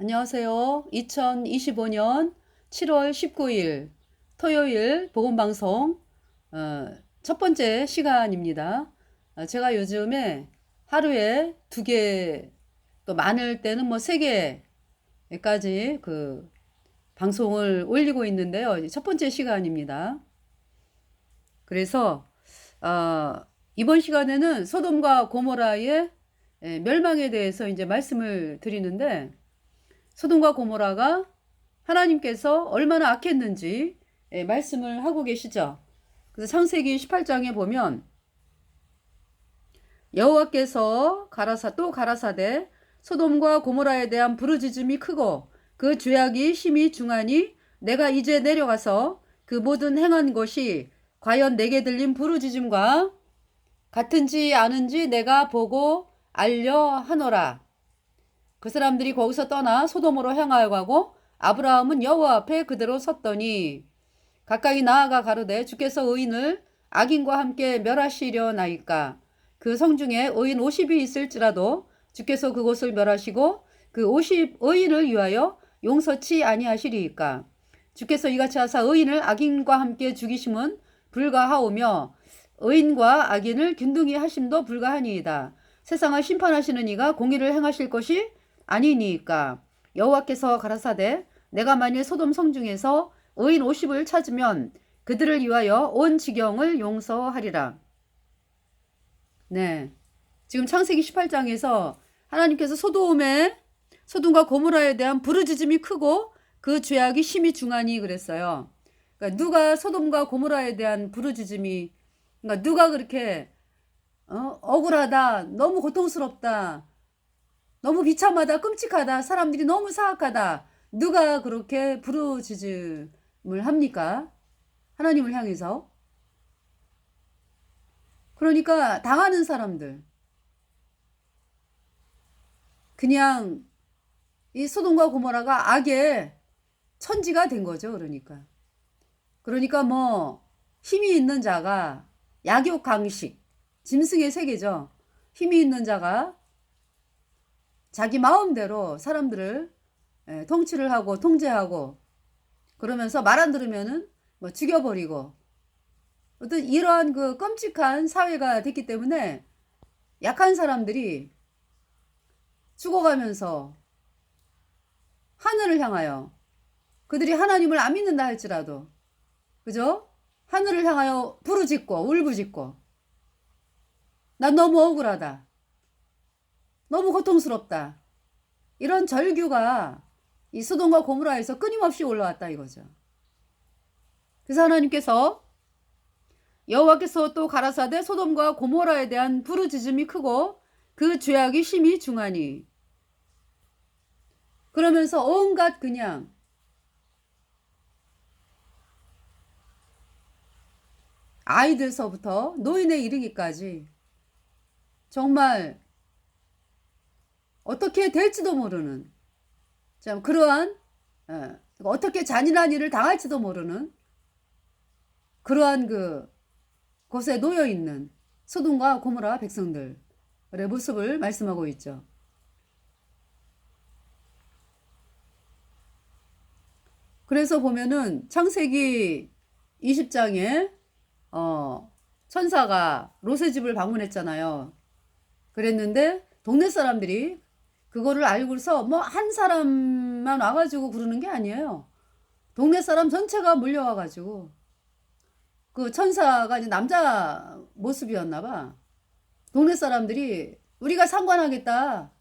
안녕하세요. 2025년 7월 19일 토요일 복음방송 첫 번째 시간입니다. 제가 요즘에 하루에 2개, 또 많을 때는 뭐 3개까지 그 방송을 올리고 있는데요. 첫 번째 시간입니다. 그래서 이번 시간에는 소돔과 고모라의 멸망에 대해서 이제 말씀을 드리는데, 소돔과 고모라가 하나님께서 얼마나 악했는지 말씀을 하고 계시죠. 그래서 창세기 18장에 보면 여호와께서 또 가라사대 소돔과 고모라에 대한 부르짖음이 크고 그 죄악이 심히 중하니 내가 이제 내려가서 그 모든 행한 것이 과연 내게 들린 부르짖음과 같은지 아는지 내가 보고 알려 하노라. 그 사람들이 거기서 떠나 소돔으로 향하여 가고 아브라함은 여호와 앞에 그대로 섰더니 가까이 나아가 가로되 주께서 의인을 악인과 함께 멸하시려나이까. 그 성중에 의인 50이 있을지라도 주께서 그곳을 멸하시고 그 50 의인을 위하여 용서치 아니하시리이까. 주께서 이같이 하사 의인을 악인과 함께 죽이심은 불가하오며 의인과 악인을 균등히 하심도 불가하니이다. 세상을 심판하시는 이가 공의를 행하실 것이 아니니까. 여호와께서 가라사대 내가 만일 소돔 성중에서 의인 50을 찾으면 그들을 위하여 온 지경을 용서하리라. 네, 지금 창세기 18장에서 하나님께서 소돔과 고모라에 대한 부르짖음이 크고 그 죄악이 심히 중하니 그랬어요. 그러니까 누가 소돔과 고모라에 대한 부르짖음이, 그러니까 누가 그렇게 억울하다, 너무 고통스럽다, 너무 비참하다, 끔찍하다, 사람들이 너무 사악하다, 누가 그렇게 부르짖음을 합니까? 하나님을 향해서. 그러니까 당하는 사람들, 그냥 이 소돔과 고모라가 악의 천지가 된 거죠. 그러니까 뭐 힘이 있는 자가 약육강식, 짐승의 세계죠. 힘이 있는 자가 자기 마음대로 사람들을 통치를 하고 통제하고, 그러면서 말 안 들으면은 뭐 죽여버리고, 어떤 이러한 그 끔찍한 사회가 됐기 때문에 약한 사람들이 죽어가면서 하늘을 향하여, 그들이 하나님을 안 믿는다 할지라도, 그죠? 하늘을 향하여 부르짖고 울부짖고, 난 너무 억울하다, 너무 고통스럽다, 이런 절규가 이 소돔과 고모라에서 끊임없이 올라왔다 이거죠. 그래서 하나님께서 여호와께서 또 가라사대 소돔과 고모라에 대한 부르짖음이 크고 그 죄악이 심히 중하니, 그러면서 온갖 그냥 아이들서부터 노인에 이르기까지 정말 어떻게 될지도 모르는, 참 그러한 어떻게 잔인한 일을 당할지도 모르는 그러한 그 곳에 놓여 있는 소돔과 고모라 백성들의 모습을 말씀하고 있죠. 그래서 보면은 창세기 20장에 천사가 롯의 집을 방문했잖아요. 그랬는데 동네 사람들이 그거를 알고서 뭐 한 사람만 와가지고 그러는 게 아니에요. 동네 사람 전체가 몰려와가지고, 그 천사가 이제 남자 모습이었나 봐. 동네 사람들이 우리가 상관하겠다,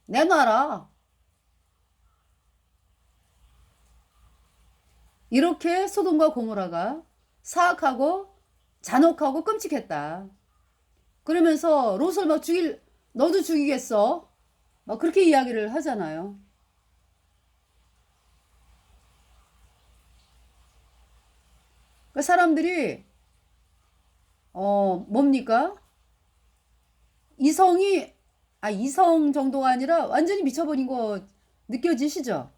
내놔라, 이렇게 소돔과 고모라가 사악하고 잔혹하고 끔찍했다. 그러면서 롯을 막 너도 죽이겠어, 막 그렇게 이야기를 하잖아요. 그 사람들이 뭡니까? 이성 정도가 아니라 완전히 미쳐버린 거 느껴지시죠?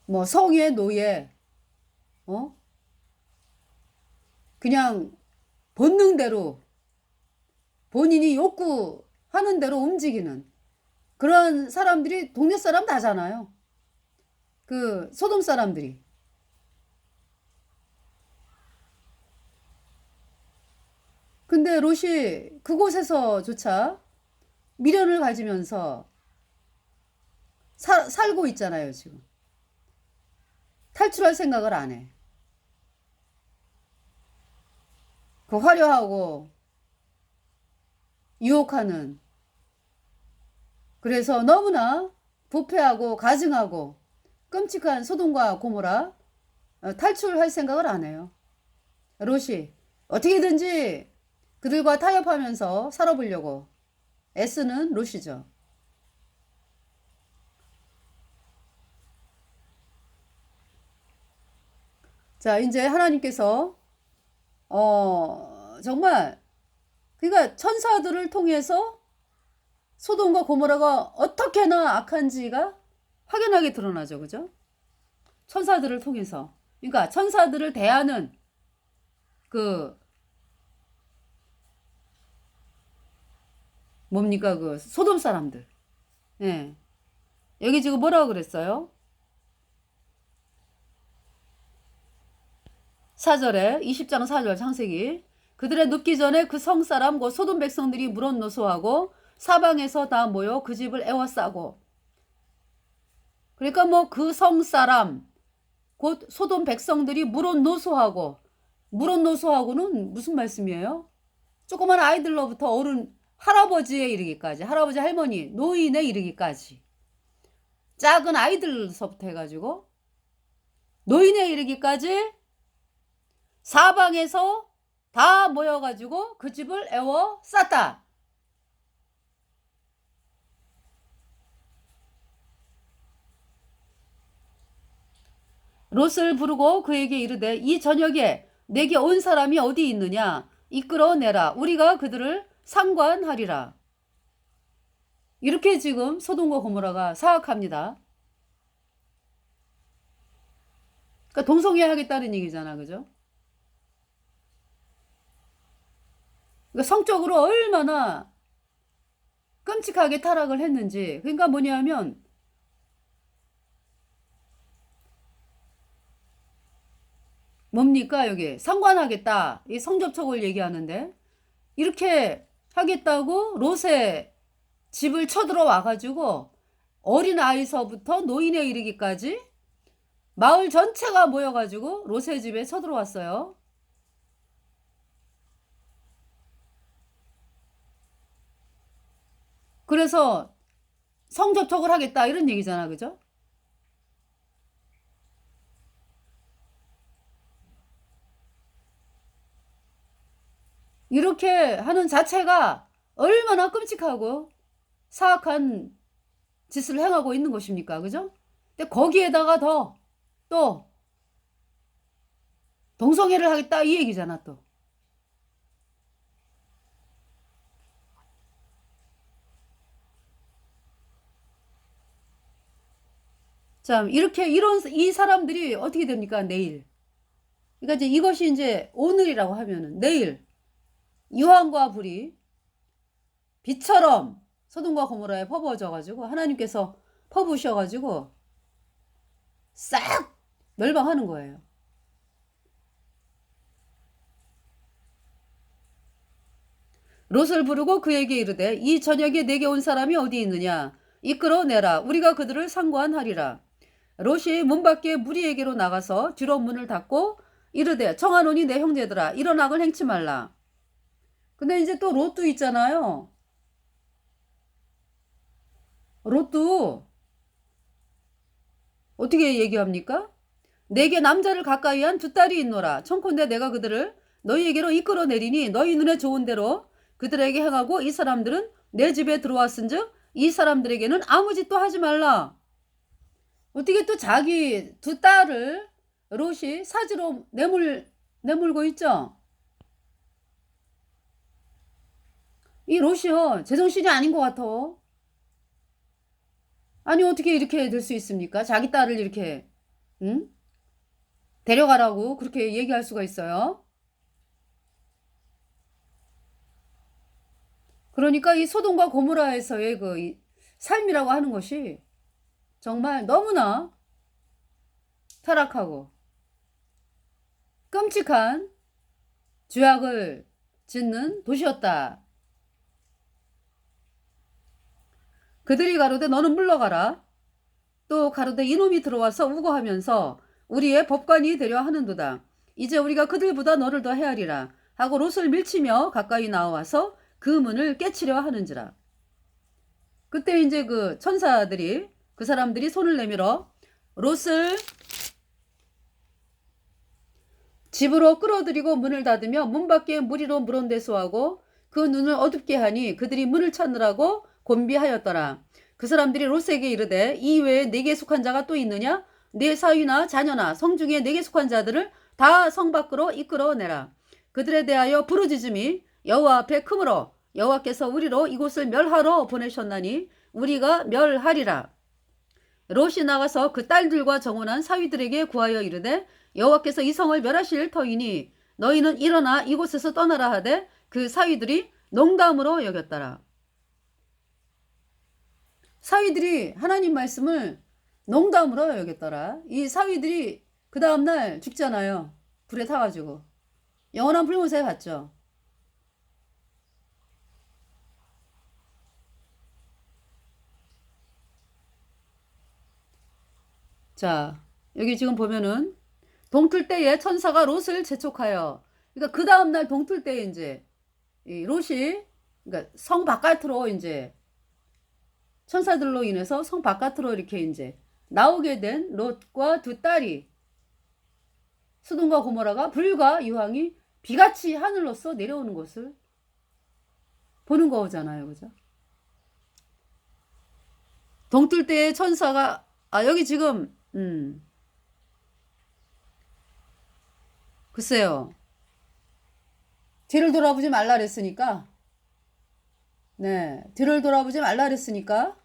뭐 성애 노예, 그냥 본능대로 본인이 욕구하는 대로 움직이는, 그런 사람들이 동네 사람 다잖아요. 그 소돔 사람들이. 근데 롯이 그곳에서조차 미련을 가지면서 살고 있잖아요, 지금. 탈출할 생각을 안 해. 그 화려하고 유혹하는, 그래서 너무나 부패하고 가증하고 끔찍한 소돔과 고모라 탈출할 생각을 안 해요. 롯이 어떻게든지 그들과 타협하면서 살아보려고 애쓰는 롯이죠. 자, 이제 하나님께서 정말 그러니까 천사들을 통해서 소돔과 고모라가 어떻게나 악한지가 확연하게 드러나죠. 그죠? 천사들을 통해서. 그러니까 천사들을 대하는 그 뭡니까? 그 소돔 사람들. 예. 여기 지금 뭐라고 그랬어요? 4절에 20장 4절 창세기. 그들의 눕기 전에 그 성사람 곧 소돔 백성들이 물은 노소하고 사방에서 다 모여 그 집을 애워싸고. 그러니까 뭐 그 성사람 곧 소돔 백성들이 물은 노소하고는 무슨 말씀이에요? 조그만 아이들로부터 어른 할아버지에 이르기까지, 할아버지 할머니 노인에 이르기까지, 작은 아이들서부터 해가지고 노인에 이르기까지 사방에서 다 모여가지고 그 집을 애워 쌌다. 롯을 부르고 그에게 이르되 이 저녁에 내게 온 사람이 어디 있느냐 이끌어내라 우리가 그들을 상관하리라. 이렇게 지금 소돔과 고모라가 사악합니다. 그러니까 동성애하겠다는 얘기잖아. 그죠? 그러니까 성적으로 얼마나 끔찍하게 타락을 했는지. 그러니까 뭐냐면 뭡니까 여기 상관하겠다. 이 성접촉을 얘기하는데 이렇게 하겠다고 롯의 집을 쳐들어와 가지고 어린아이서부터 노인에 이르기까지 마을 전체가 모여가지고 롯의 집에 쳐들어왔어요. 그래서 성접촉을 하겠다 이런 얘기잖아. 그죠? 이렇게 하는 자체가 얼마나 끔찍하고 사악한 짓을 행하고 있는 것입니까? 그죠? 근데 거기에다가 또 동성애를 하겠다 이 얘기잖아. 또 참 이렇게 이런 이 사람들이 어떻게 됩니까? 내일. 그러니까 이제 이것이 이제 오늘이라고 하면은 내일 이황과 불이 비처럼 소돔과 고모라에 퍼부어져 가지고 하나님께서 퍼부으셔 가지고 싹 멸망하는 거예요. 롯을 부르고 그에게 이르되 이 저녁에 내게 온 사람이 어디 있느냐 이끌어내라 우리가 그들을 상관하리라. 롯이 문 밖에 무리에게로 나가서 뒤로 문을 닫고 이르되 청하노니 내 형제들아 이런 악을 행치 말라. 근데 이제 또 롯도 있잖아요. 롯도 어떻게 얘기합니까? 내게 남자를 가까이 한 두 딸이 있노라. 청컨대 내가 그들을 너희에게로 이끌어내리니 너희 눈에 좋은 대로 그들에게 행하고 이 사람들은 내 집에 들어왔은즉 이 사람들에게는 아무 짓도 하지 말라. 어떻게 또 자기 두 딸을 롯이 사지로 내몰고 있죠? 이 롯이요 제정신이 아닌 것 같아. 아니 어떻게 이렇게 될 수 있습니까? 자기 딸을 이렇게 응? 데려가라고 그렇게 얘기할 수가 있어요. 그러니까 이 소돔과 고모라에서의 그 삶이라고 하는 것이 정말 너무나 타락하고 끔찍한 죄악을 짓는 도시였다. 그들이 가로되 너는 물러가라. 또 가로되 이놈이 들어와서 우거하면서 우리의 법관이 되려 하는도다. 이제 우리가 그들보다 너를 더 헤아리라 하고 롯을 밀치며 가까이 나와서 그 문을 깨치려 하는지라. 그때 이제 그 천사들이 그 사람들이 손을 내밀어 롯을 집으로 끌어들이고 문을 닫으며 문 밖에 무리로 물온대소하고 그 눈을 어둡게 하니 그들이 문을 찾느라고 곤비하였더라. 그 사람들이 롯에게 이르되 이 외에 내게 속한 자가 또 있느냐? 내 사위나 자녀나 성중에 내게 속한 자들을 다 성 밖으로 이끌어내라. 그들에 대하여 부르짖음이 여호와 앞에 크므로 여호와께서 우리로 이곳을 멸하러 보내셨나니 우리가 멸하리라. 롯이 나가서 그 딸들과 정혼한 사위들에게 구하여 이르되 여호와께서 이 성을 멸하실 터이니 너희는 일어나 이곳에서 떠나라 하되 그 사위들이 농담으로 여겼더라. 사위들이 하나님 말씀을 농담으로 여겼더라. 이 사위들이 그 다음날 죽잖아요. 불에 타가지고. 영원한 불못에 갔죠. 자, 여기 지금 보면은 동틀 때에 천사가 롯을 재촉하여, 그러니까 그 다음날 동틀 때에 이제 이 롯이 그러니까 성 바깥으로 이제 천사들로 인해서 성 바깥으로 이렇게 이제 나오게 된 롯과 두 딸이 소돔과 고모라가 불과 유황이 비같이 하늘로서 내려오는 것을 보는 거잖아요. 그죠? 동틀 때에 천사가 여기 지금 글쎄요. 뒤를 돌아보지 말라 그랬으니까 네, 뒤를 돌아보지 말라 그랬으니까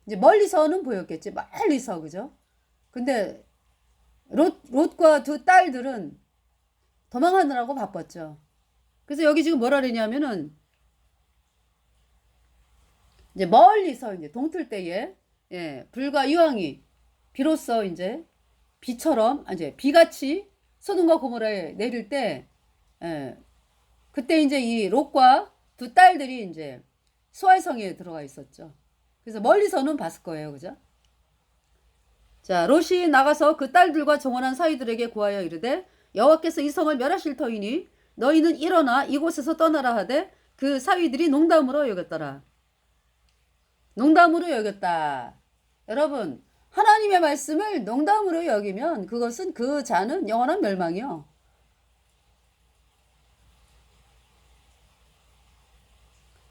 이제 멀리서는 보였겠지. 멀리서 그죠? 근데 롯과 두 딸들은 도망하느라고 바빴죠. 그래서 여기 지금 뭐라 그러냐면은 이제 멀리서 이제 동틀 때에 불과 유황이 비로소 이제 비처럼 이제 비같이 소돔과 고모라에 내릴 때 그때 이제 이 롯과 두 딸들이 이제 수알성에 들어가 있었죠. 그래서 멀리서는 봤을 거예요. 그죠? 자, 롯이 나가서 그 딸들과 정혼한 사위들에게 구하여 이르되 여호와께서 이 성을 멸하실 터이니 너희는 일어나 이곳에서 떠나라 하되 그 사위들이 농담으로 여겼더라. 농담으로 여겼다. 여러분, 하나님의 말씀을 농담으로 여기면 그것은 그 자는 영원한 멸망이요.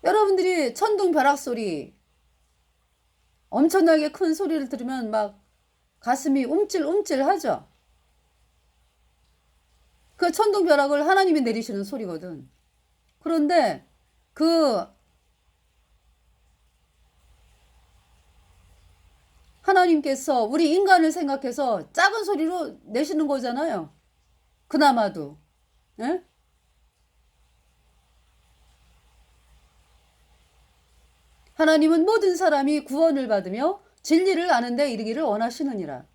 여러분들이 천둥 벼락 소리 엄청나게 큰 소리를 들으면 막 가슴이 움찔움찔 하죠. 그 천둥 벼락을 하나님이 내리시는 소리거든. 그런데 그 하나님께서 우리 인간을 생각해서 작은 소리로 내시는 거잖아요. 그나마도. 예? 하나님은 모든 사람이 구원을 받으며 진리를 아는 데 이르기를 원하시느니라.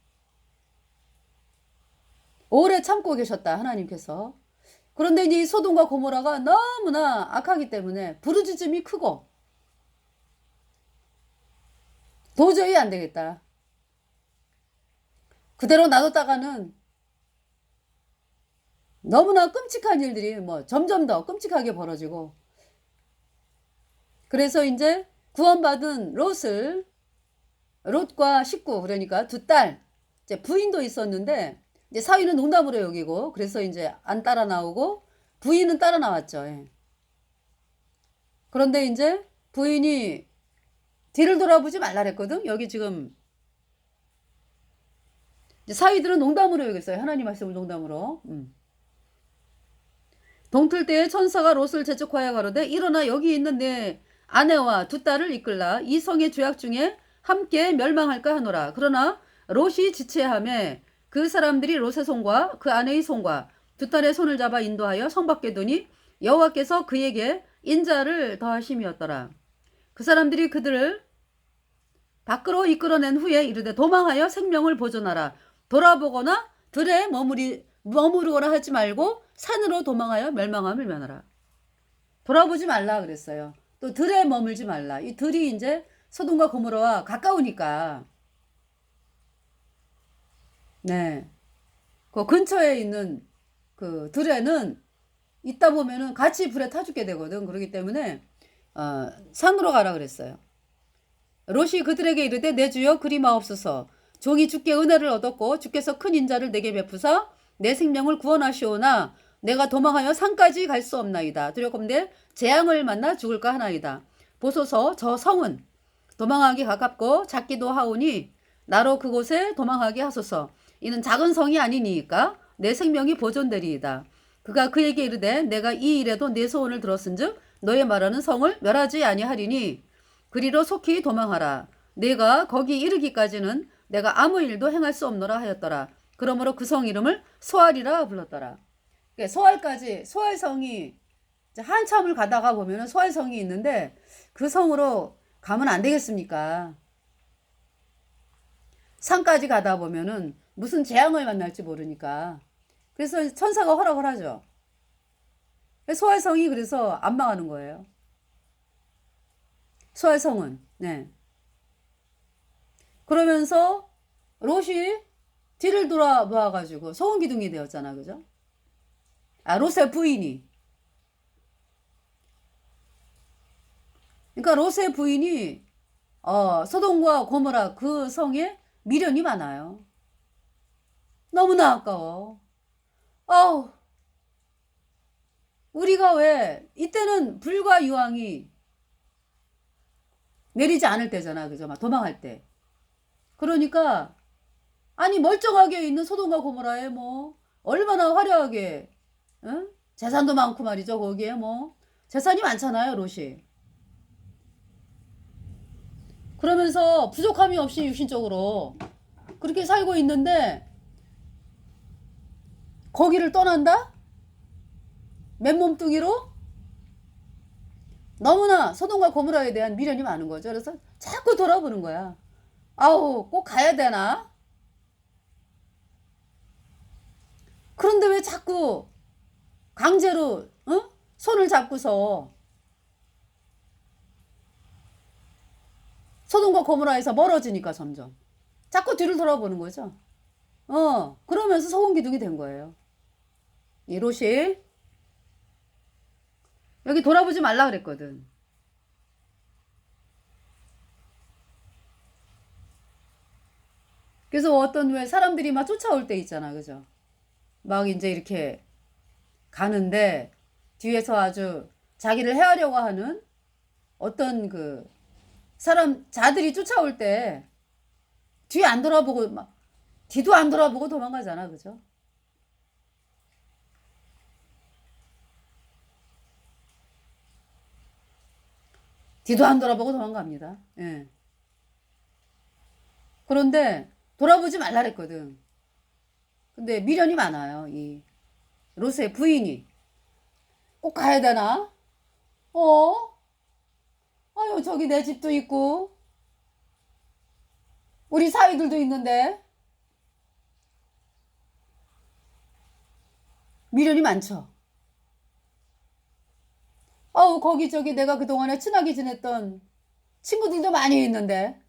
오래 참고 계셨다 하나님께서. 그런데 이제 이 소돔과 고모라가 너무나 악하기 때문에 부르짖음이 크고 도저히 안 되겠다. 그대로 놔뒀다가는 너무나 끔찍한 일들이 뭐 점점 더 끔찍하게 벌어지고, 그래서 이제 구원받은 롯과 식구, 그러니까 두 딸, 이제 부인도 있었는데 이제 사위는 농담으로 여기고, 그래서 이제 안 따라 나오고 부인은 따라 나왔죠. 그런데 이제 부인이 뒤를 돌아보지 말라 그랬거든. 여기 지금 사위들은 농담으로 여겼어요. 하나님 말씀을 농담으로. 동틀 때에 천사가 롯을 재촉하여 가로되 일어나 여기 있는 내 아내와 두 딸을 이끌라. 이 성의 죄악 중에 함께 멸망할까 하노라. 그러나 롯이 지체하며 그 사람들이 롯의 손과 그 아내의 손과 두 딸의 손을 잡아 인도하여 성 밖에 두니 여호와께서 그에게 인자를 더하심이었더라. 그 사람들이 그들을 밖으로 이끌어낸 후에 이르되 도망하여 생명을 보존하라. 돌아보거나 들에 머무르거나 하지 말고 산으로 도망하여 멸망함을 면하라. 돌아보지 말라 그랬어요. 또 들에 머물지 말라. 이 들이 이제 소돔과 고모라와 가까우니까, 네, 그 근처에 있는 그 들에는 있다 보면은 같이 불에 타 죽게 되거든. 그렇기 때문에 산으로 가라 그랬어요. 롯이 그들에게 이르되 내 주여 그리마옵소서. 종이 주께 은혜를 얻었고 주께서 큰 인자를 내게 베푸사 내 생명을 구원하시오나 내가 도망하여 산까지 갈 수 없나이다. 두렵건대 재앙을 만나 죽을까 하나이다. 보소서 저 성은 도망하기 가깝고 작기도 하오니 나로 그곳에 도망하게 하소서. 이는 작은 성이 아니니까 내 생명이 보존되리이다. 그가 그에게 이르되 내가 이 일에도 내 소원을 들었은즉 너의 말하는 성을 멸하지 아니하리니 그리로 속히 도망하라. 내가 거기 이르기까지는 내가 아무 일도 행할 수 없노라 하였더라. 그러므로 그 성 이름을 소알이라 불렀더라. 소알까지, 소알성이 한참을 가다가 보면 소알성이 있는데 그 성으로 가면 안 되겠습니까? 산까지 가다 보면은 무슨 재앙을 만날지 모르니까. 그래서 천사가 허락을 하죠. 소알성이 그래서 안 망하는 거예요. 소알성은. 네. 그러면서 롯이 뒤를 돌아봐가지고 소원기둥이 되었잖아. 그죠? 롯의 부인이. 그러니까 롯의 부인이 소돔과 고모라 그 성에 미련이 많아요. 너무나 아까워. 아우, 우리가 왜 이때는 불과 유황이 내리지 않을 때잖아. 그죠? 막 도망할 때. 그러니까 아니 멀쩡하게 있는 소돔과 고모라에 뭐 얼마나 화려하게, 응? 재산도 많고 말이죠. 거기에 뭐 재산이 많잖아요. 롯이. 그러면서 부족함이 없이 육신적으로 그렇게 살고 있는데 거기를 떠난다? 맨몸뚱이로? 너무나 소돔과 고모라에 대한 미련이 많은 거죠. 그래서 자꾸 돌아보는 거야. 아우, 꼭 가야 되나? 그런데 왜 자꾸 강제로 손을 잡고서 소돔과 고모라에서 멀어지니까 점점 자꾸 뒤를 돌아보는 거죠. 그러면서 소금기둥이 된 거예요. 이 롯이 여기 돌아보지 말라 그랬거든. 그래서 어떤 왜 사람들이 막 쫓아올 때 있잖아. 그죠? 막 이제 이렇게 가는데 뒤에서 아주 자기를 해하려고 하는 어떤 그 자들이 쫓아올 때 뒤 안 돌아보고 막 뒤도 안 돌아보고 도망가잖아. 그죠? 뒤도 안 돌아보고 도망갑니다. 예. 그런데 돌아보지 말라 그랬거든. 근데 미련이 많아요. 이 롯의 부인이. 꼭 가야 되나? 아유, 저기 내 집도 있고 우리 사위들도 있는데. 미련이 많죠. 거기 저기 내가 그동안에 친하게 지냈던 친구들도 많이 있는데.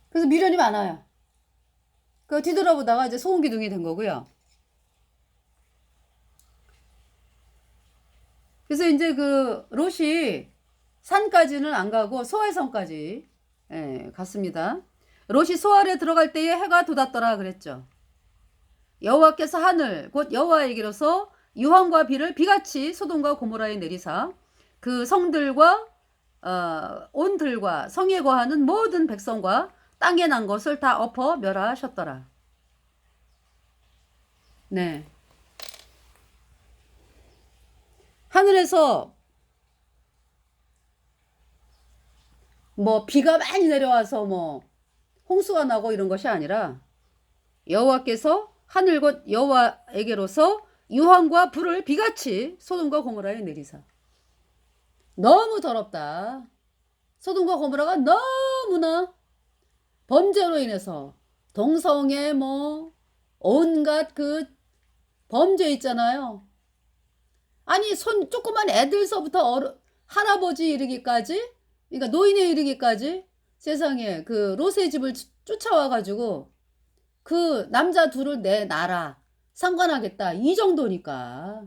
그래서 미련이 많아요. 그 뒤돌아보다가 이제 소음기둥이 된 거고요. 그래서 이제 그 롯이 산까지는 안 가고 소알성까지 갔습니다. 롯이 소알에 들어갈 때에 해가 돋았더라 그랬죠. 여호와께서 하늘 곧 여호와에게로서 유황과 비를 비같이 소돔과 고모라에 내리사 그 성들과 온 들과 성에 거하는 모든 백성과 땅에 난 것을 다 엎어 멸하셨더라. 네. 하늘에서 뭐 비가 많이 내려와서 뭐 홍수가 나고 이런 것이 아니라 여호와께서 하늘 곧 여호와에게로서 유황과 불을 비같이 소돔과 고모라에 내리사. 너무 더럽다. 소돔과 고모라가 너무나 범죄로 인해서 동성애 뭐 온갖 그 범죄 있잖아요. 아니 조그만 애들서부터 할아버지 이르기까지, 그러니까 노인에 이르기까지 세상에 그 롯의 집을 쫓아와가지고 그 남자 둘을 내놔라, 상관하겠다, 이 정도니까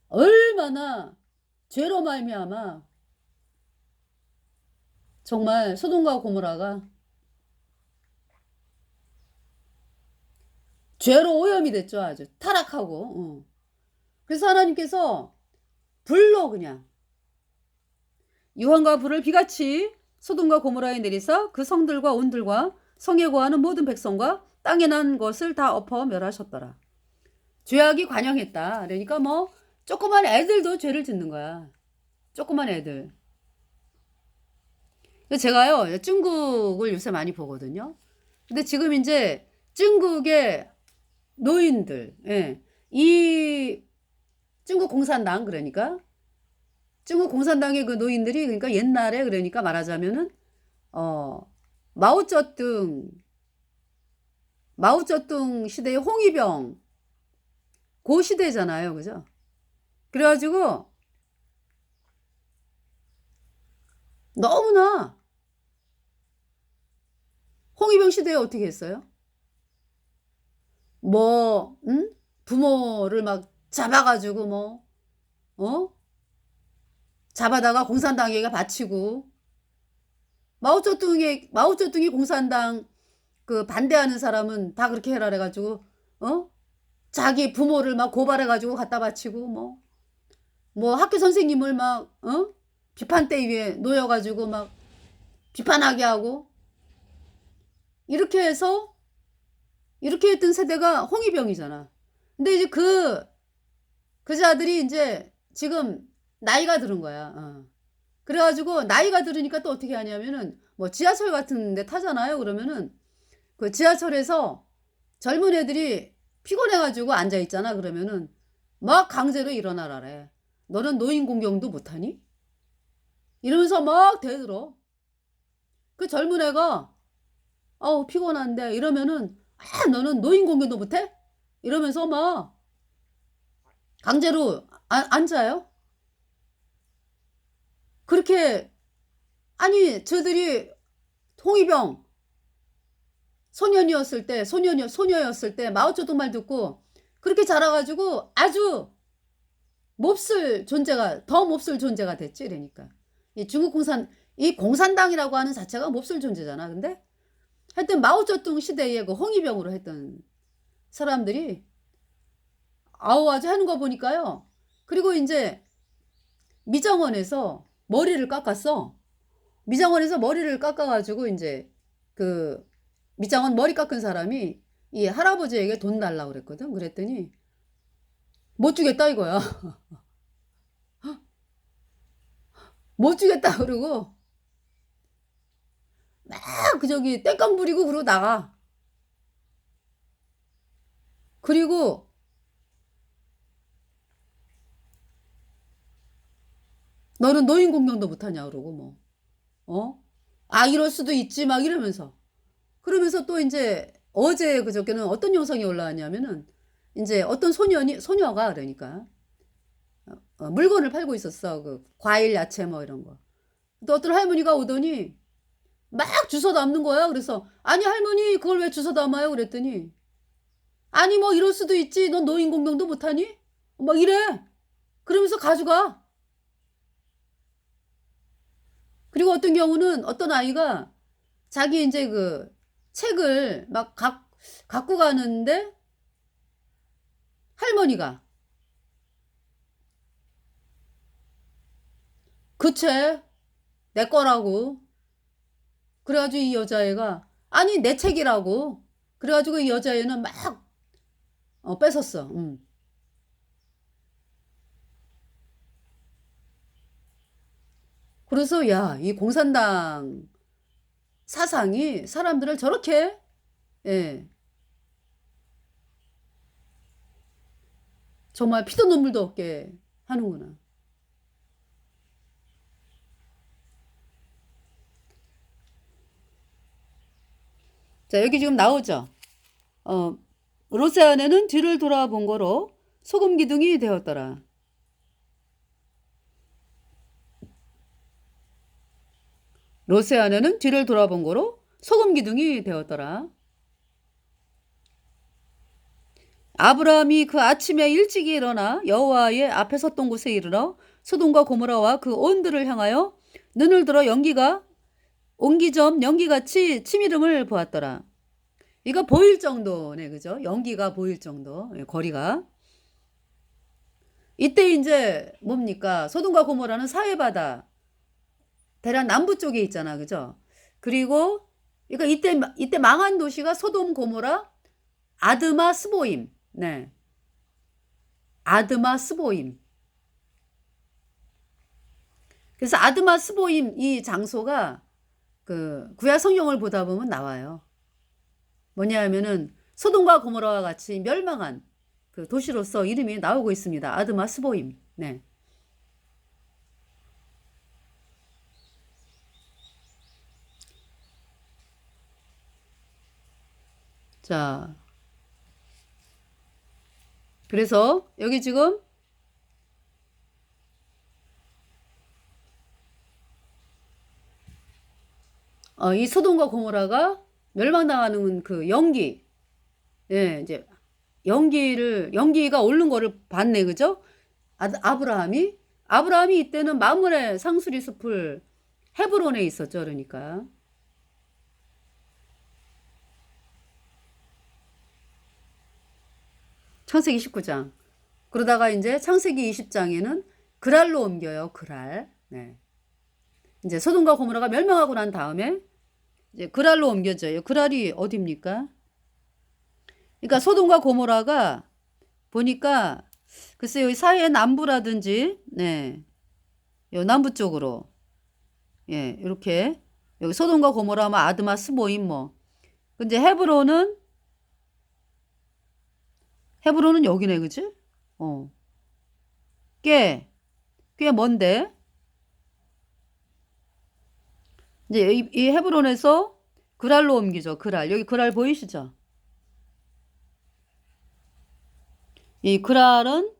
얼마나 죄로 말미암아 정말 소돔과 고모라가 죄로 오염이 됐죠. 아주 타락하고. 그래서 하나님께서 불로 그냥 유황과 불을 비같이 소돔과 고모라에 내리사 그 성들과 온들과 성에 거하는 모든 백성과 땅에 난 것을 다 엎어 멸하셨더라. 죄악이 관영했다. 그러니까 뭐 조그만 애들도 죄를 짓는 거야. 조그만 애들. 제가요 중국을 요새 많이 보거든요. 근데 지금 이제 중국의 노인들, 예, 이 중국 공산당, 그러니까 중국 공산당의 그 노인들이, 그러니까 옛날에, 그러니까 말하자면은 마오쩌둥 시대의 홍위병 그 시대잖아요, 그죠? 그래가지고 너무나 홍위병 시대에 어떻게 했어요? 뭐 부모를 막 잡아가지고 잡아다가 공산당에게 바치고, 마오쩌둥이 공산당 그 반대하는 사람은 다 그렇게 해라 그래가지고 자기 부모를 막 고발해가지고 갖다 바치고, 뭐 학교 선생님을 막 비판대 위에 놓여가지고 막 비판하게 하고, 이렇게 해서 이렇게 했던 세대가 홍위병이잖아. 근데 이제 그 자들이 이제 지금 나이가 들은 거야. 그래가지고 나이가 들으니까 또 어떻게 하냐면은 뭐 지하철 같은 데 타잖아요. 그러면은 그 지하철에서 젊은 애들이 피곤해가지고 앉아있잖아. 그러면은 막 강제로 일어나라래. 너는 노인 공경도 못하니? 이러면서 막 대들어. 그 젊은 애가 피곤한데 이러면은 너는 노인 공경도 못해? 이러면서 막 강제로 앉아요. 그렇게, 아니 저들이 홍위병 소녀였을 때 마오쩌둥 말 듣고 그렇게 자라가지고 아주 더 몹쓸 존재가 됐지. 그러니까 이 이 공산당이라고 하는 자체가 몹쓸 존재잖아. 근데 하여튼 마오쩌둥 시대에 그 홍위병으로 했던 사람들이 아주 하는 거 보니까요. 그리고 이제 미장원에서 머리를 깎았어. 미장원에서 머리를 깎아가지고 이제 그 미장원 머리 깎은 사람이 이 할아버지에게 돈 달라고 그랬거든. 그랬더니 못 주겠다 이거야. 못 주겠다 그러고 막 저기 땡깡 부리고 그러고 나가. 그리고 너는 노인 공경도 못하냐 그러고 이럴 수도 있지 막 이러면서, 그러면서 또 이제 어제 그저께는 어떤 영상이 올라왔냐면은 이제 어떤 소녀가 그러니까 물건을 팔고 있었어. 그 과일, 야채 뭐 이런 거. 또 어떤 할머니가 오더니 막 주워 담는 거야. 그래서 아니 할머니 그걸 왜 주워 담아요? 그랬더니 아니 뭐 이럴 수도 있지. 넌 노인 공경도 못하니? 막 이래. 그러면서 가져가. 그리고 어떤 경우는 어떤 아이가 자기 이제 그 책을 막 갖고 가는데 할머니가 그 책 내 거라고. 그래가지고 이 여자애가 아니 내 책이라고. 그래가지고 이 여자애는 막 뺏었어. 그래서 야, 이 공산당 사상이 사람들을 저렇게, 예, 정말 피도 눈물도 없게 하는구나. 자, 여기 지금 나오죠. 롯의 아내는 뒤를 돌아본 거로 소금 기둥이 되었더라. 롯의 아내는 뒤를 돌아본 거로 소금 기둥이 되었더라. 아브라함이 그 아침에 일찍이 일어나 여호와의 앞에 섰던 곳에 이르러 소돔과 고모라와 그 온들을 향하여 눈을 들어 옹기점 연기같이 치미름을 보았더라. 이거 보일 정도네, 그죠? 연기가 보일 정도, 거리가. 이때 이제 뭡니까? 소돔과 고모라는 사해바다 대략 남부 쪽에 있잖아, 그죠? 그리고 그러니까 이때 망한 도시가 소돔, 고모라, 아드마, 스보임. 네. 아드마, 스보임. 그래서 아드마, 스보임 이 장소가 그 구약 성경을 보다 보면 나와요. 뭐냐 하면은 소돔과 고모라와 같이 멸망한 그 도시로서 이름이 나오고 있습니다. 아드마, 스보임. 네. 자, 그래서 여기 지금 이 소돔과 고모라가 멸망당하는 그 연기, 예, 이제 연기가 오른 거를 봤네, 그죠? 아브라함이 이때는 마므레 상수리 숲을 헤브론에 있었죠, 그러니까. 창세기 19장. 그러다가 이제 창세기 20장에는 그랄로 옮겨요, 그랄. 네. 이제 소돔과 고모라가 멸망하고 난 다음에 이제 그랄로 옮겨져요. 그랄이 어디입니까? 그러니까 소돔과 고모라가 보니까 글쎄요, 이 사해 남부라든지, 네, 요 남부 쪽으로, 예, 이렇게 여기 소돔과 고모라, 아드마, 스보임 뭐. 근데 헤브론은 여기네, 그지? 꽤 먼데. 이제 이 헤브론에서 그랄로 옮기죠. 그랄. 여기 그랄 보이시죠? 이 그랄은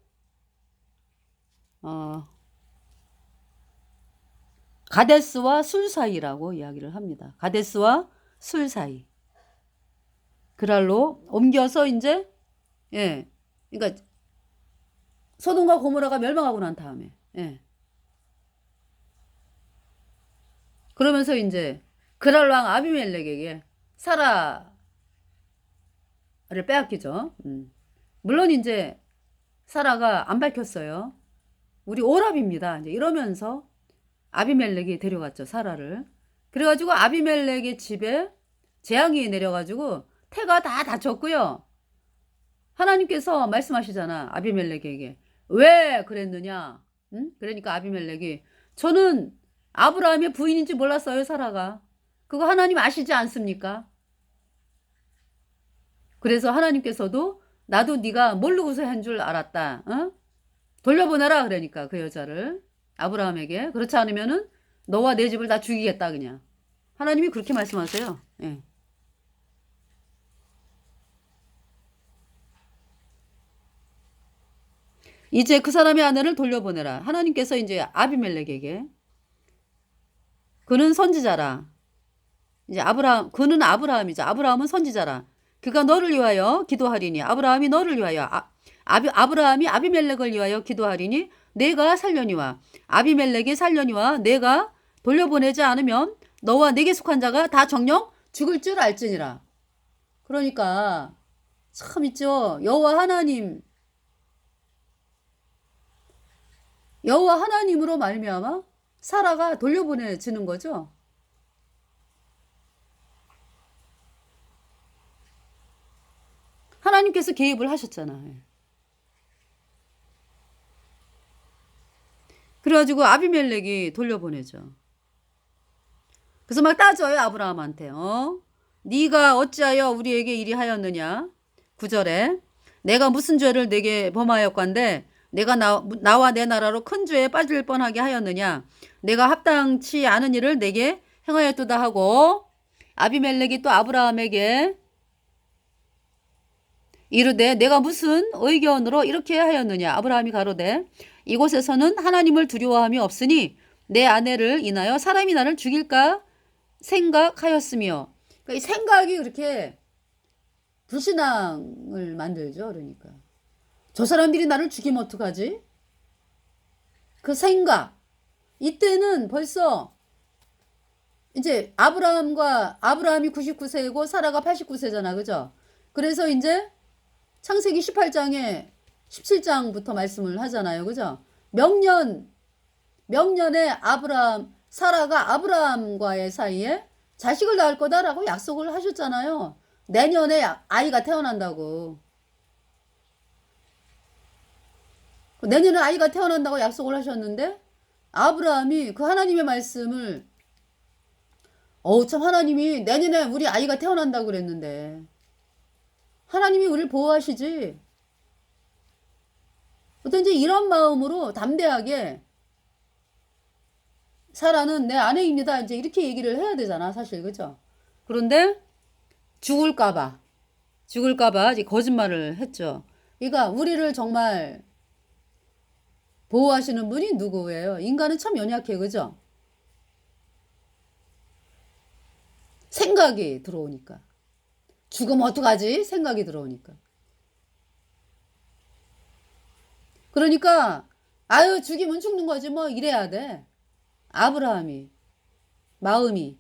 가데스와 술 사이라고 이야기를 합니다. 가데스와 술 사이. 그랄로 옮겨서 이제 예. 그러니까 소돔과 고모라가 멸망하고 난 다음에 예. 그러면서 이제 그랄 왕 아비멜렉에게 사라를 빼앗기죠. 물론 이제 사라가 안 밝혔어요. 우리 오랍입니다. 이제 이러면서 아비멜렉이 데려갔죠, 사라를. 그래가지고 아비멜렉의 집에 재앙이 내려가지고 태가 다 다쳤고요. 하나님께서 말씀하시잖아, 아비멜렉에게. 왜 그랬느냐? 응? 그러니까 아비멜렉이 저는 아브라함의 부인인지 몰랐어요, 사라가. 그거 하나님 아시지 않습니까? 그래서 하나님께서도 나도 네가 모르고서 한 줄 알았다. 어? 돌려보내라 그러니까 그 여자를 아브라함에게. 그렇지 않으면은 너와 내 집을 다 죽이겠다 그냥. 하나님이 그렇게 말씀하세요. 예. 이제 그 사람의 아내를 돌려보내라. 하나님께서 이제 아비멜렉에게 그는 선지자라. 이제 그는 아브라함이죠. 아브라함은 선지자라. 그가 너를 위하여 기도하리니 아브라함이 너를 위하여 아브라함이 아비멜렉을 위하여 기도하리니 내가 살려니와 아비멜렉이 살려니와 내가 돌려보내지 않으면 너와 내게 속한 자가 다 정령 죽을 줄 알지니라. 그러니까 참 있죠. 여호와 하나님으로 말미암아 사라가 돌려보내지는 거죠. 하나님께서 개입을 하셨잖아요. 그래가지고 아비멜렉이 돌려보내죠. 그래서 막 따져요, 아브라함한테. 네가 어찌하여 우리에게 이리 하였느냐? 9절에 내가 무슨 죄를 내게 범하였건대 내가 나와 내 나라로 큰 죄에 빠질 뻔하게 하였느냐? 내가 합당치 않은 일을 내게 행하였도다 하고 아비멜렉이 또 아브라함에게 이르되 내가 무슨 의견으로 이렇게 하였느냐. 아브라함이 가로되 이곳에서는 하나님을 두려워함이 없으니 내 아내를 인하여 사람이 나를 죽일까 생각하였으며. 그러니까 이 생각이 그렇게 불신앙을 만들죠. 그러니까 저 사람들이 나를 죽이면 어떡하지? 그 생각. 이때는 벌써 이제 아브라함이 99세고 사라가 89세잖아. 그죠? 그래서 이제 창세기 18장에 17장부터 말씀을 하잖아요. 그죠? 명년에 사라가 아브라함과의 사이에 자식을 낳을 거다라고 약속을 하셨잖아요. 내년에 아이가 태어난다고. 내년에 아이가 태어난다고 약속을 하셨는데 아브라함이 그 하나님의 말씀을 참 하나님이 내년에 우리 아이가 태어난다고 그랬는데 하나님이 우리를 보호하시지. 어떤지 이런 마음으로 담대하게 사라는 내 아내입니다. 이제 이렇게 얘기를 해야 되잖아, 사실. 그죠? 그런데 죽을까봐 이제 거짓말을 했죠. 그러니까 우리를 정말 보호하시는 분이 누구예요? 인간은 참 연약해. 그죠? 생각이 들어오니까. 죽으면 어떡하지? 생각이 들어오니까. 그러니까 아유 죽이면 죽는 거지 뭐 이래야 돼. 아브라함이 마음이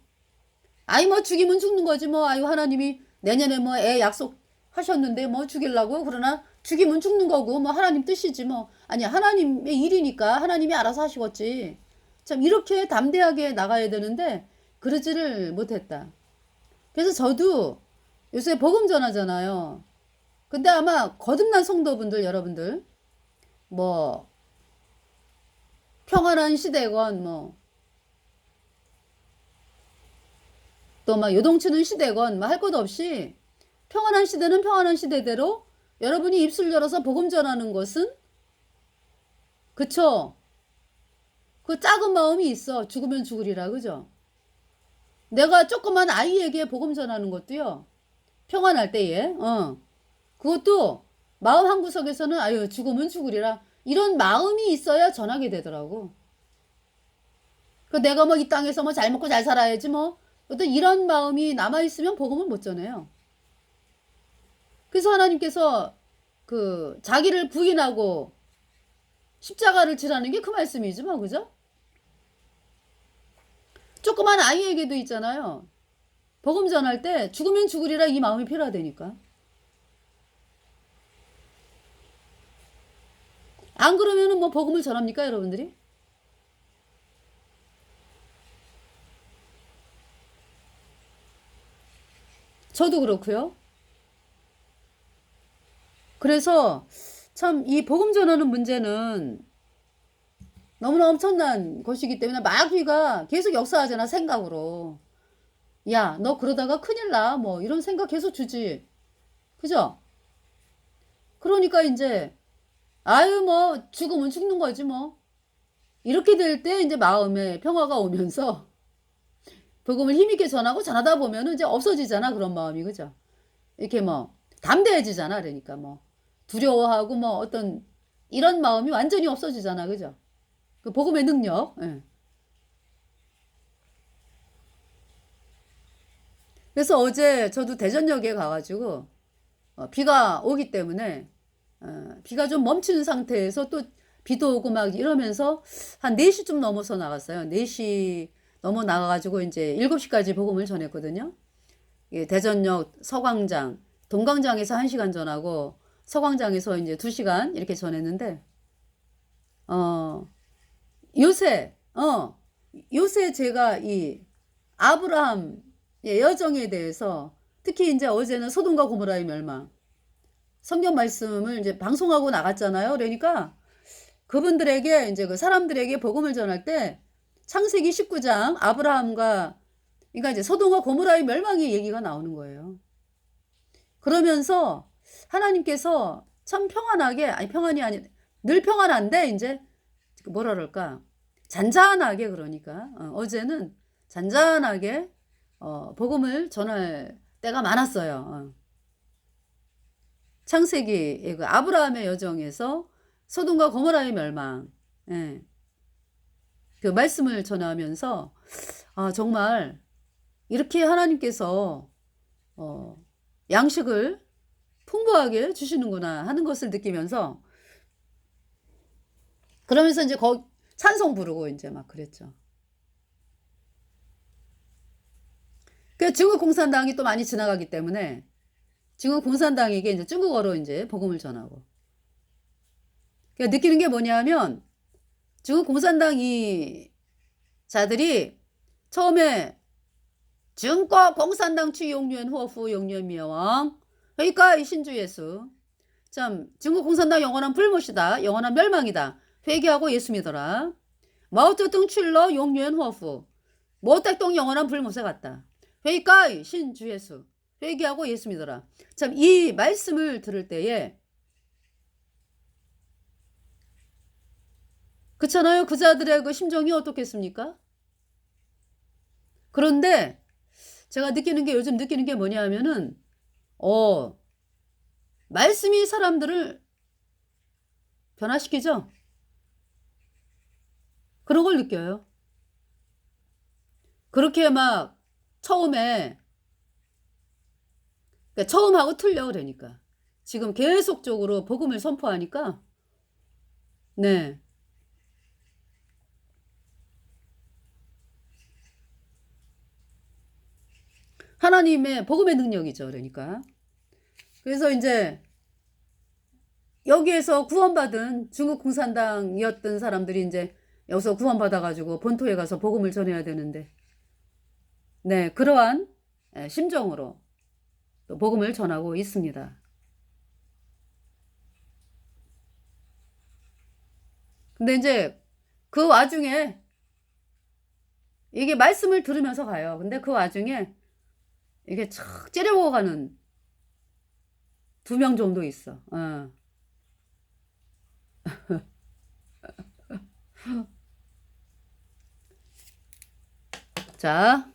아이 뭐 죽이면 죽는 거지 뭐 아유 하나님이 내년에 뭐 애 약속하셨는데 뭐 죽이려고 그러나 죽이면 죽는 거고 뭐 하나님 뜻이지 뭐 아니 하나님의 일이니까 하나님이 알아서 하시겠지. 참 이렇게 담대하게 나가야 되는데 그러지를 못했다. 그래서 저도 요새 복음 전하잖아요. 근데 아마 거듭난 성도분들 여러분들 뭐 평안한 시대건 뭐 또 막 요동치는 시대건 뭐 할 것 없이 평안한 시대는 평안한 시대대로 여러분이 입술 열어서 복음 전하는 것은 그쵸? 그 작은 마음이 있어. 죽으면 죽으리라. 그죠? 내가 조그만 아이에게 복음 전하는 것도요. 평안할 때에 그것도 마음 한구석에서는 아유 죽으면 죽으리라 이런 마음이 있어야 전하게 되더라고. 그 내가 뭐 이 땅에서 뭐 잘 먹고 잘 살아야지 뭐 어떤 이런 마음이 남아있으면 복음을 못 전해요. 그래서 하나님께서 그 자기를 부인하고 십자가를 지라는 게 그 말씀이지 뭐. 그죠? 조그만 아이에게도 있잖아요. 복음 전할 때 죽으면 죽으리라 이 마음이 필요하다니까. 안 그러면은 뭐 복음을 전합니까 여러분들이? 저도 그렇고요. 그래서 참 이 복음 전하는 문제는 너무나 엄청난 것이기 때문에 마귀가 계속 역사하잖아 생각으로. 야, 너 그러다가 큰일 나. 뭐 이런 생각 계속 주지. 그죠? 그러니까 이제 아유 뭐 죽으면 죽는 거지 뭐. 이렇게 될 때 이제 마음에 평화가 오면서 복음을 힘있게 전하고 전하다 보면은 이제 없어지잖아 그런 마음이. 그죠? 이렇게 뭐 담대해지잖아. 그러니까 뭐 두려워하고 뭐 어떤 이런 마음이 완전히 없어지잖아. 그죠? 그 복음의 능력. 예. 그래서 어제 저도 대전역에 가가지고 비가 오기 때문에 비가 좀 멈춘 상태에서 또 비도 오고 막 이러면서 한 4시쯤 넘어서 나갔어요. 4시 넘어 나가가지고 이제 7시까지 복음을 전했거든요. 예, 대전역 서광장, 동광장에서 1시간 전하고 서광장에서 이제 2시간 이렇게 전했는데 어, 요새 요새 제가 이 아브라함 여정에 대해서 특히 이제 어제는 소돔과 고모라의 멸망 성경 말씀을 이제 방송하고 나갔잖아요. 그러니까 그분들에게 이제 그 사람들에게 복음을 전할 때 창세기 19장 아브라함과 그러니까 이제 소돔과 고모라의 멸망의 얘기가 나오는 거예요. 그러면서 하나님께서 참 평안하게 아니 평안이 아니 늘 평안한데 이제 뭐라 그럴까 잔잔하게 그러니까 어제는 잔잔하게 복음을 전할 때가 많았어요. 창세기 그 아브라함의 여정에서 소돔과 고모라의 멸망, 예, 그 말씀을 전하면서 정말 이렇게 하나님께서 양식을 풍부하게 주시는구나 하는 것을 느끼면서, 그러면서 이제 찬송 부르고 이제 막 그랬죠. 그 중국 공산당이 또 많이 지나가기 때문에 중국 공산당에게 이제 중국어로 이제 복음을 전하고. 그러니까 느끼는 게 뭐냐면 중국 공산당이 자들이 처음에 중국 공산당 취용련 호후 용련 미왕 그러니까 이 신주 예수 참 중국 공산당 영원한 불못이다, 영원한 멸망이다, 회개하고 예수 믿어라. 마오쩌둥 출러 용련 호후 모택동 영원한 불못에 갔다, 회의가 신주 예수 회개하고 예수 믿어라. 참 이 말씀을 들을 때에 그렇잖아요. 그자들의 그 심정이 어떻겠습니까? 그런데 제가 요즘 느끼는 게 뭐냐 하면은 말씀이 사람들을 변화시키죠. 그런 걸 느껴요. 그렇게 막 처음에, 그러니까 처음하고 틀려. 그러니까 지금 계속적으로 복음을 선포하니까, 네, 하나님의 복음의 능력이죠. 그러니까 그래서 이제 여기에서 구원받은 중국 공산당이었던 사람들이 이제 여기서 구원받아가지고 본토에 가서 복음을 전해야 되는데, 네, 그러한 심정으로 또 복음을 전하고 있습니다. 근데 이제 그 와중에 이게 말씀을 들으면서 가요. 근데 그 와중에 이게 착 째려가는 2명 정도 있어. 자,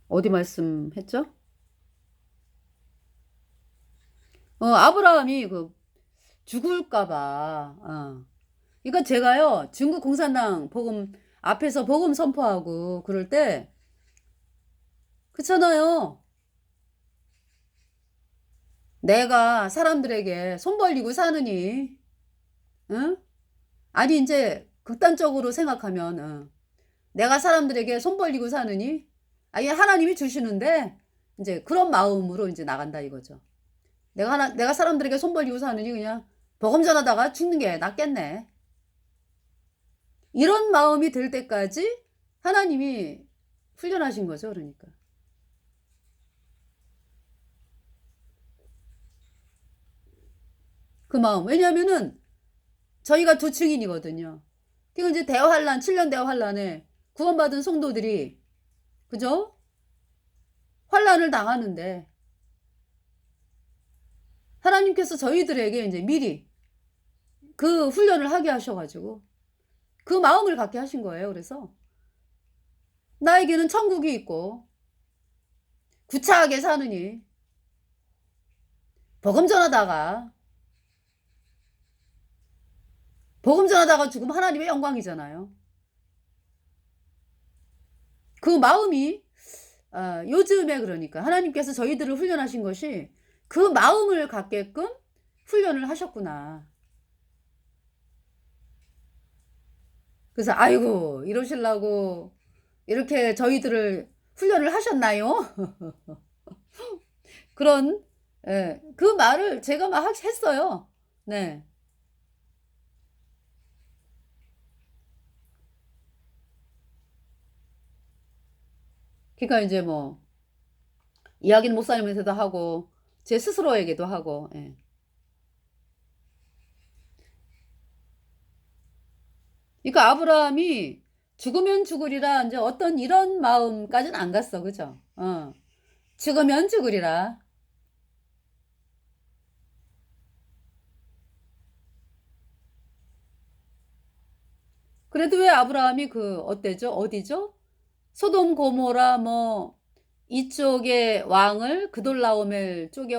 어디 말씀했죠? 아브라함이 그 죽을까봐. 그러니까 제가요 중국 공산당 복음 앞에서 복음 선포하고 그럴 때 그렇잖아요. 내가 사람들에게 손 벌리고 사느니, 응? 아니 이제 극단적으로 생각하면 내가 사람들에게 손 벌리고 사느니, 아니 하나님이 주시는데 이제 그런 마음으로 이제 나간다 이거죠. 내가 사람들에게 손 벌리고 사느니 그냥 복음 전하다가 죽는 게 낫겠네. 이런 마음이 들 때까지 하나님이 훈련하신 거죠. 그러니까. 그 마음. 왜냐면은 저희가 두 증인이거든요. 그리고 이제 대환란, 7년 대환란에 구원받은 성도들이, 그죠? 환란을 당하는데 하나님께서 저희들에게 이제 미리 그 훈련을 하게 하셔가지고 그 마음을 갖게 하신 거예요. 그래서 나에게는 천국이 있고 구차하게 사느니 복음 전하다가 죽으면 하나님의 영광이잖아요. 그 마음이 요즘에 그러니까 하나님께서 저희들을 훈련하신 것이 그 마음을 갖게끔 훈련을 하셨구나. 그래서 아이고 이러시려고 이렇게 저희들을 훈련을 하셨나요? 그런 그 말을 제가 막 했어요. 네. 그러니까 이제 뭐 이야기는 목사님한테도 하고 제 스스로에게도 하고. 예. 그러니까 아브라함이 죽으면 죽으리라 이제 어떤 이런 마음까지는 안 갔어, 그죠? 죽으면 죽으리라. 그래도 왜 아브라함이 그 어때죠? 어디죠? 소돔 고모라 뭐 이쪽의 왕을 그돌라오멜 쪽의